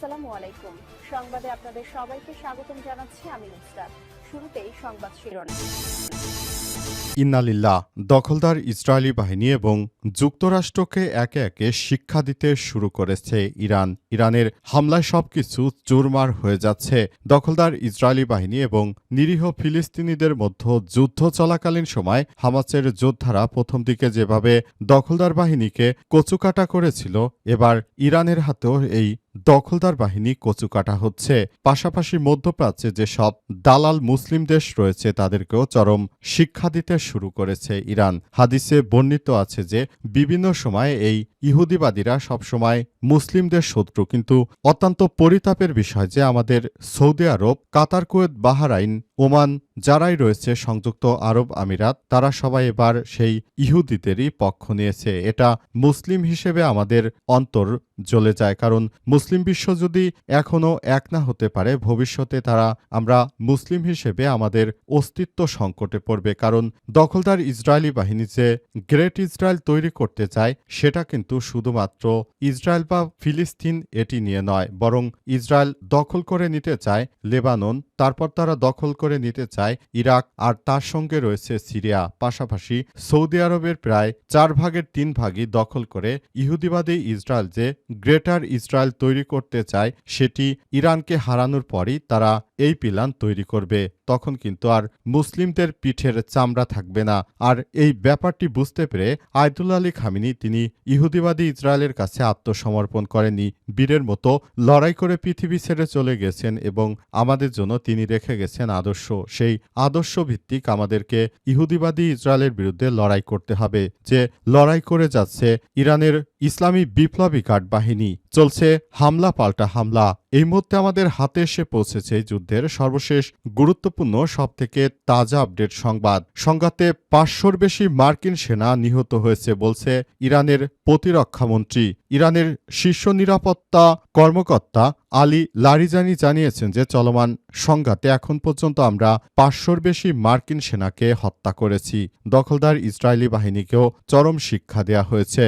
আসসালামু আলাইকুম। সংবাদে আপনাদের সবাইকে স্বাগতম জানাচ্ছি আমি নুসরাত। শুরুতেই সংবাদ শিরোনাম। ইন্না লিল্লাহ। দখলদার ইসরায়েলি বাহিনী এবং যুক্তরাষ্ট্রকে একে একে শিক্ষা দিতে শুরু করেছে ইরান। ইরানের হামলায় সবকিছু চুরমার হয়ে যাচ্ছে। দখলদার ইসরায়েলি বাহিনী এবং নিরীহ ফিলিস্তিনিদের মধ্যে যুদ্ধ চলাকালীন সময় হামাসের যোদ্ধারা প্রথম দিকে যেভাবে দখলদার বাহিনীকে কচুকাটা করেছিল, এবার ইরানের হাতেও এই দখলদার বাহিনী কচুকাটা হচ্ছে। পাশাপাশি মধ্যপ্রাচ্যে যেসব দালাল মুসলিম দেশ রয়েছে তাদেরকেও চরম শিক্ষা দিতে শুরু করেছে ইরান। হাদিসে বর্ণিত আছে যে বিভিন্ন সময় এই ইহুদিবাদীরা সবসময় মুসলিমদের শত্রু, কিন্তু অত্যন্ত পরিতাপের বিষয় যে আমাদের সৌদি আরব, কাতার, কুয়েত, বাহরাইন, ওমান যারাই রয়েছে সংযুক্ত আরব আমিরাত, তারা সবাই এবার সেই ইহুদিদেরই পক্ষ নিয়েছে। এটা মুসলিম হিসেবে আমাদের অন্তর জ্বলে যায়, কারণ মুসলিম বিশ্ব যদি এখনও এক না হতে পারে, ভবিষ্যতে তারা আমরা মুসলিম হিসেবে আমাদের অস্তিত্ব সংকটে পড়বে। কারণ দখলদার ইসরায়েলি বাহিনী যে গ্রেট ইসরায়েল তৈরি করতে চায় সেটা কিন্তু শুধুমাত্র ইসরায়েল বা ফিলিস্তিন এটি নিয়ে নয়, বরং ইসরায়েল দখল করে নিতে চায় লেবানন, তারপর তারা দখল করে নিতে চায় ইরাক, আর তার সঙ্গে রয়েছে সিরিয়া। পাশাপাশি সৌদি আরবের প্রায় 3/4 দখল করে ইহুদিবাদী ইসরায়েল যে গ্রেটার ইসরায়েল তৈরি করতে চায় সেটি ইরানকে হারানোর পরই তারা এই প্ল্যান তৈরি করবে। তখন কিন্তু আর মুসলিমদের পিঠের চামড়া থাকবে না। আর এই ব্যাপারটি বুঝতে পেরে আয়তুল্লাহ আলী খামেনি তিনি ইহুদিবাদী ইসরায়েলের কাছে আত্মসমর্পণ করেননি, বীরের মতো লড়াই করে পৃথিবী ছেড়ে চলে গেছেন এবং আমাদের জন্য তিনি রেখে গেছেন আদর্শ। সেই আদর্শ ভিত্তিক আমাদেরকে ইহুদিবাদী ইসরায়েলের বিরুদ্ধে লড়াই করতে হবে। যে লড়াই করে যাচ্ছে ইরানের ইসলামী বিপ্লবী গার্ড বাহিনী, চলছে হামলা পাল্টা হামলা। এই মুহূর্তে আমাদের হাতে এসে পৌঁছেছে যুদ্ধের সর্বশেষ গুরুত্বপূর্ণ সবথেকে তাজা আপডেট সংবাদ। সংঘাতে 500-র বেশি মার্কিন সেনা নিহত হয়েছে বলছে ইরানের প্রতিরক্ষামন্ত্রী। ইরানের শীর্ষ নিরাপত্তা কর্মকর্তা আলী লারিজানি জানিয়েছেন যে চলমান সংঘাতে এখন পর্যন্ত আমরা 500-র বেশি মার্কিন সেনাকে হত্যা করেছি। দখলদার ইসরায়েলি বাহিনীকেও চরম শিক্ষা দেয়া হয়েছে।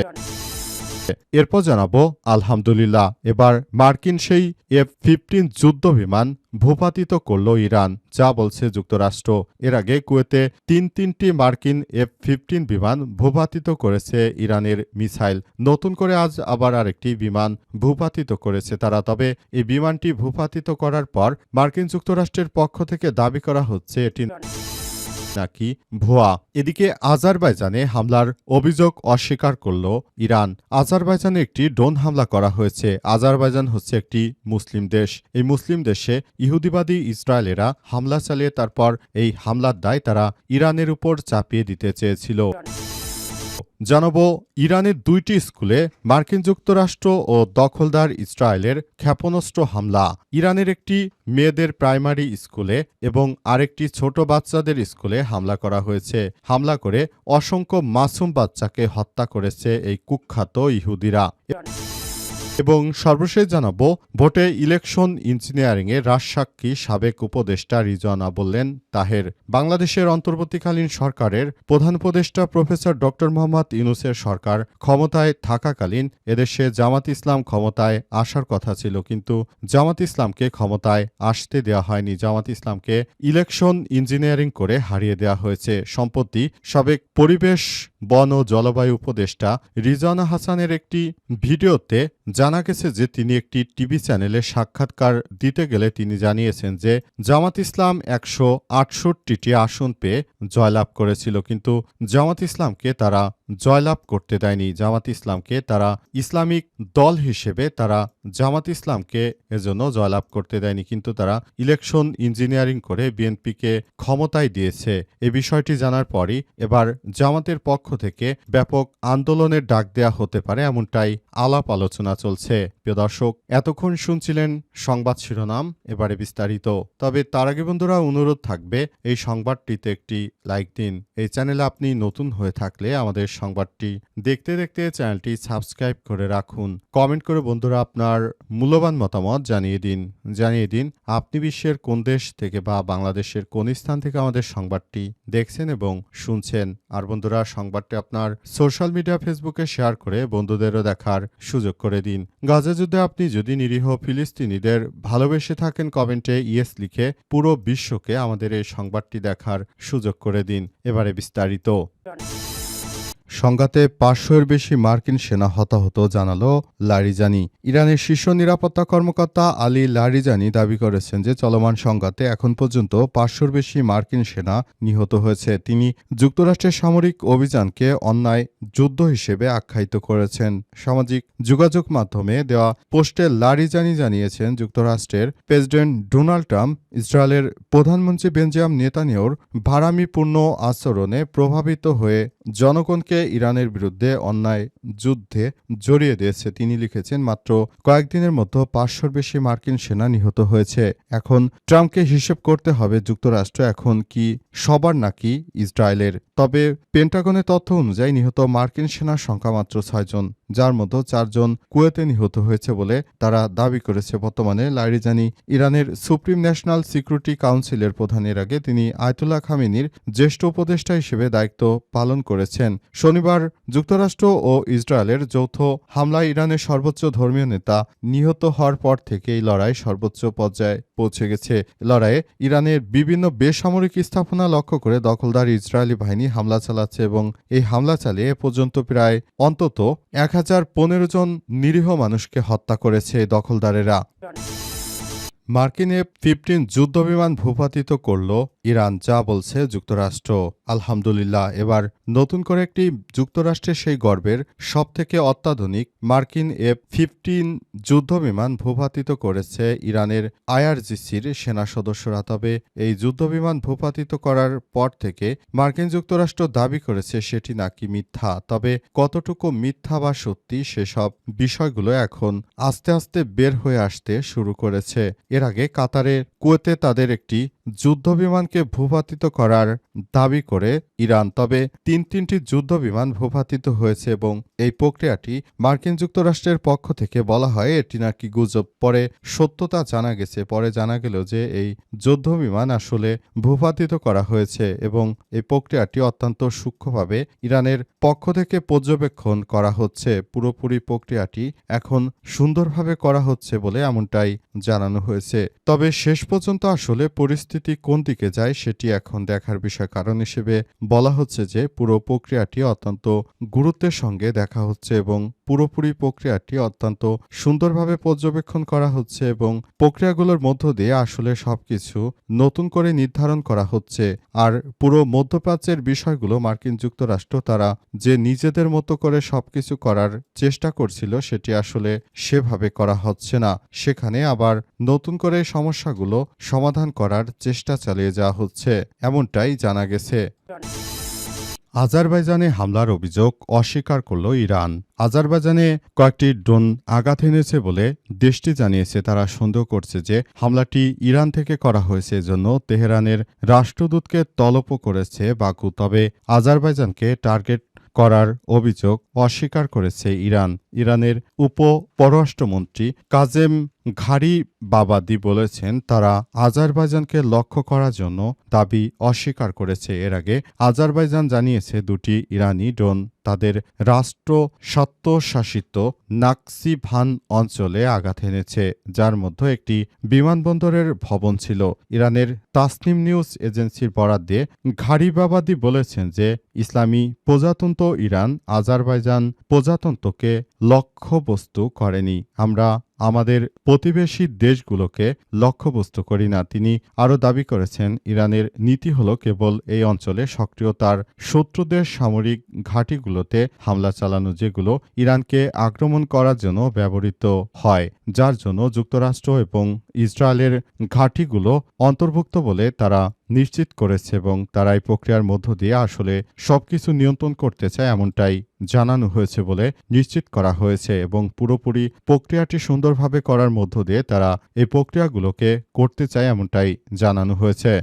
এরপর জানাবো আলহামদুলিল্লাহ, এবার মার্কিন সেই F-15 যুদ্ধ বিমান ভূপাতিত করল ইরান, যা বলছে যুক্তরাষ্ট্র। এর আগে কুয়েতে তিনটি মার্কিন F-15 বিমান ভূপাতিত করেছে ইরানের মিসাইল। নতুন করে আজ আবার আরেকটি বিমান ভূপাতিত করেছে তারা। তবে এই বিমানটি ভূপাতিত করার পর মার্কিন যুক্তরাষ্ট্রের পক্ষ থেকে দাবি করা হচ্ছে এটি নাকি ভুয়া। এদিকে আজারবাইজানে হামলার অভিযোগ অস্বীকার করল ইরান। আজারবাইজানে একটি ড্রোন হামলা করা হয়েছে। আজারবাইজান হচ্ছে একটি মুসলিম দেশ। এই মুসলিম দেশে ইহুদিবাদী ইসরায়েলেরা হামলা চালিয়ে তারপর এই হামলার দায় তারা ইরানের উপর চাপিয়ে দিতে চেয়েছিল। জানাবো ইরানের 2টি স্কুলে মার্কিন যুক্তরাষ্ট্র ও দখলদার ইসরায়েলের ক্ষেপণাস্ত্র হামলা। ইরানের একটি মেয়েদের প্রাইমারি স্কুলে এবং আরেকটি ছোট বাচ্চাদের স্কুলে হামলা করা হয়েছে। হামলা করে অসংখ্য মাসুম বাচ্চাকে হত্যা করেছে এই কুখ্যাত ইহুদিরা। এবং সর্বশেষ জানাবো ভোটে ইলেকশন ইঞ্জিনিয়ারিংয়ে রাজসাক্ষী সাবেক উপদেষ্টা রিজওয়ানা বললেন তাহের। বাংলাদেশের অন্তর্বর্তীকালীন সরকারের প্রধান উপদেষ্টা প্রফেসর ড মোহাম্মদ ইউনূসের সরকার ক্ষমতায় থাকাকালীন এদেশে জামাত ইসলাম ক্ষমতায় আসার কথা ছিল, কিন্তু জামাত ইসলামকে ক্ষমতায় আসতে দেওয়া হয়নি। জামাত ইসলামকে ইলেকশন ইঞ্জিনিয়ারিং করে হারিয়ে দেওয়া হয়েছে। সম্প্রতি সাবেক পরিবেশ, বন ও জলবায়ু উপদেষ্টা রিজওয়ানা হাসানের একটি ভিডিওতে জানা গেছে যে তিনি একটি টিভি চ্যানেলে সাক্ষাৎকার দিতে গেলে তিনি জানিয়েছেন যে জামাত ইসলাম 168টি আসন পেয়ে জয়লাভ করেছিল, কিন্তু জামাত ইসলামকে তারা জয়লাভ করতে দেয়নি। জামাত ইসলামকে তারা ইসলামিক দল হিসেবে তারা জামাত ইসলামকে এজন্য জয়লাভ করতে দেয়নি, কিন্তু তারা ইলেকশন ইঞ্জিনিয়ারিং করে বিএনপিকে ক্ষমতায় দিয়েছে। এই বিষয়টি জানার পরই এবার জামাতের পক্ষ থেকে ব্যাপক আন্দোলনের ডাক দেয়া হতে পারে, এমনটাই আলাপ আলোচনা চলছে। প্রিয় দর্শক, এতক্ষণ শুনছিলেন সংবাদ শিরোনাম, এবারে বিস্তারিত। তবে তার আগে বন্ধুরা অনুরোধ থাকবে এই সংবাদটিতে একটি লাইক দিন। এই চ্যানেলে আপনি নতুন হয়ে থাকলে আমাদের সংবাদটি দেখতে দেখতে চ্যানেলটি সাবস্ক্রাইব করে রাখুন। কমেন্ট করে বন্ধুরা আপনার মূল্যবান মতামত জানিয়ে দিন আপনি বিশ্বের কোন দেশ থেকে বা বাংলাদেশের কোন স্থান থেকে আমাদের সংবাদটি দেখছেন এবং শুনছেন। আর বন্ধুরা সংবাদটি আপনার সোশ্যাল মিডিয়া ফেসবুকে শেয়ার করে বন্ধুদেরও দেখার সুযোগ করে দিন। গাজা গাজা যুদ্ধে আপনি যদি নিরীহ ফিলিস্তিনিদের ভালোবেসে থাকেন কমেন্টে ইয়েস লিখে পুরো বিশ্বকে আমাদের এই সংবাদটি দেখার সুযোগ করে দিন। এবারে বিস্তারিত। সংঘাতে ৫০০-এর বেশি মার্কিন সেনা হতাহত জানালো লারিজানি। ইরানের শীর্ষ নিরাপত্তা কর্মকর্তা আলী লারিজানি দাবি করেছেন যে চলমান সংঘাতে এখন পর্যন্ত ৫০০-এর বেশি মার্কিন সেনা নিহত হয়েছে। তিনি যুক্তরাষ্ট্রের সামরিক অভিযানকে অন্যায় যুদ্ধ হিসেবে আখ্যায়িত করেছেন। সামাজিক যোগাযোগ মাধ্যমে দেওয়া পোস্টে লারিজানি জানিয়েছেন যুক্তরাষ্ট্রের প্রেসিডেন্ট ডোনাল্ড ট্রাম্প ইসরায়েলের প্রধানমন্ত্রী বেঞ্জামিন নেতানিয়াহুর ভাড়ামিপূর্ণ আচরণে প্রভাবিত হয়ে জনগণকে ইরানের বিরুদ্ধে অন্যায় যুদ্ধে জড়িয়ে দিয়েছে। তিনি লিখেছেন, মাত্র কয়েকদিনের মধ্যে ৫০০-এর বেশি মার্কিন সেনা নিহত হয়েছে। এখন ট্রাম্পকে হিসেব করতে হবে যুক্তরাষ্ট্র এখন কি সবার নাকি ইসরায়েলের। তবে পেন্টাগনের তথ্য অনুযায়ী নিহত মার্কিন সেনার সংখ্যা মাত্র ৬ জন, যার মধ্যে ৪ জন কুয়েতে নিহত হয়েছে বলে তারা দাবি করেছে। বর্তমানে লারিজানি ইরানের সুপ্রিম ন্যাশনাল সিকিউরিটি কাউন্সিলের প্রধানের আগে তিনি আয়াতুল্লাহ খামেনির জ্যেষ্ঠ উপদেষ্টা হিসেবে দায়িত্ব পালন করেছেন। শনিবার যুক্তরাষ্ট্র ও ইসরায়েলের যৌথ হামলায় ইরানের সর্বোচ্চ ধর্মীয় নেতা নিহত হওয়ার পর থেকে এই লড়াই সর্বোচ্চ পর্যায়ে পৌঁছে গেছে। লড়াইয়ে ইরানের বিভিন্ন বেসামরিক স্থাপনা লক্ষ্য করে দখলদার ইসরায়েলি বাহিনী হামলা চালাচ্ছে এবং এই হামলা চালিয়ে এ পর্যন্ত প্রায় অন্তত ১,০১৫ জন নিরীহ মানুষকে হত্যা করেছে দখলদারেরা। মার্কিন F-15 যুদ্ধবিমান ভূপাতিত করল ইরান, যা বলছে যুক্তরাষ্ট্র। আলহামদুলিল্লাহ, এবার নতুন করে একটি যুক্তরাষ্ট্রের সেই গর্বের সবথেকে অত্যাধুনিক মার্কিন F-15 যুদ্ধবিমান ভূপাতিত করেছে ইরানের IRGC-র সেনা সদস্যরা। তবে এই যুদ্ধবিমান ভূপাতিত করার পর থেকে মার্কিন যুক্তরাষ্ট্র দাবি করেছে সেটি নাকি মিথ্যা। তবে কতটুকু মিথ্যা বা সত্যি সেসব বিষয়গুলো এখন আস্তে আস্তে বের হয়ে আসতে শুরু করেছে। এর আগে কাতারের কুয়েতে তাদের একটি যুদ্ধবিমানকে ভূপাতিত করার দাবি করে ইরান। তবে তিনটি যুদ্ধবিমান ভূপাতিত হয়েছে এবং এই প্রক্রিয়াটি মার্কিন যুক্তরাষ্ট্রের পক্ষ থেকে বলা হয় এটি নাকি গুজব। পরে সত্যতা জানা গেছে। পরে জানা গেল যে এই যুদ্ধবিমান আসলে ভূপাতিত করা হয়েছে এবং এই প্রক্রিয়াটি অত্যন্ত সূক্ষ্মভাবে ইরানের পক্ষ থেকে পর্যবেক্ষণ করা হচ্ছে। পুরোপুরি প্রক্রিয়াটি এখন সুন্দরভাবে করা হচ্ছে বলে এমনটাই জানানো হয়েছে। তবে শেষ পর্যন্ত আসলে পরিস্থিতি কোন দিকে যায় সেটি এখন দেখার বিষয়। কারণ হিসেবে বলা হচ্ছে যে পুরো প্রক্রিয়াটি অত্যন্ত গুরুত্বের সঙ্গে দেখা হচ্ছে এবং পুরোপুরি প্রক্রিয়াটি অত্যন্ত সুন্দরভাবে পর্যবেক্ষণ করা হচ্ছে এবং প্রক্রিয়াগুলোর মধ্য দিয়ে আসলে সবকিছু নতুন করে নির্ধারণ করা হচ্ছে। আর পুরো মধ্যপ্রাচ্যের বিষয়গুলো মার্কিন যুক্তরাষ্ট্র তারা যে নিজেদের মতো করে সবকিছু করার চেষ্টা করছিল সেটি আসলে সেভাবে করা হচ্ছে না। সেখানে আবার নতুন করে সমস্যাগুলো সমাধান করার চেষ্টা চালিয়ে যাওয়া হচ্ছে, এমনটাই জানা গেছে। আজারবাইজানে হামলার অভিযোগ অস্বীকার করল ইরান। আজারবাইজানে কয়েকটি ড্রোন আঘাত এনেছে বলে দেশটি জানিয়েছে। তারা সন্দেহ করছে যে হামলাটি ইরান থেকে করা হয়েছে, এজন্য তেহরানের রাষ্ট্রদূতকে তলবও করেছে বাকু। তবে আজারবাইজানকে টার্গেট করার অভিযোগ অস্বীকার করেছে ইরান। ইরানের উপ-পররাষ্ট্রমন্ত্রী কাজেম ঘারিবাবাদি বলেছেন তারা আজারবাইজানকে লক্ষ্য করার জন্য দাবি অস্বীকার করেছে। এর আগে আজারবাইজান জানিয়েছে দুটি ইরানি ড্রোন তাদের রাষ্ট্র স্বায়ত্তশাসিত নাকসিভান অঞ্চলে আঘাত এনেছে, যার মধ্যে একটি বিমানবন্দরের ভবন ছিল। ইরানের তাসনিম নিউজ এজেন্সির বরাত দিয়ে ঘারিবাবাদি বলেছেন যে ইসলামী প্রজাতন্ত্র ইরান আজারবাইজান প্রজাতন্ত্রকে লক্ষ্যবস্তু করেনি। আমরা আমাদের প্রতিবেশী দেশগুলোকে লক্ষ্যবস্তু করি না। তিনি আরও দাবি করেছেন ইরানের নীতি হলো কেবল এই অঞ্চলে সক্রিয়তার শত্রুদের সামরিক ঘাঁটিগুলোতে হামলা চালানো, যেগুলো ইরানকে আক্রমণ করার জন্য ব্যবহৃত হয়, যার জন্য যুক্তরাষ্ট্র এবং ইসরায়েলের ঘাঁটিগুলো অন্তর্ভুক্ত বলে তারা নিশ্চিত করেছে এবং তারা এই প্রক্রিয়ার মধ্য দিয়ে আসলে সবকিছু নিয়ন্ত্রণ করতে চায় এমনটাই জানানো হয়েছে বলে নিশ্চিত করা হয়েছে এবং পুরোপুরি প্রক্রিয়াটি সুন্দরভাবে করার মধ্য দিয়ে তারা এই প্রক্রিয়াগুলোকে করতে চায় এমনটাই জানানো হয়েছে।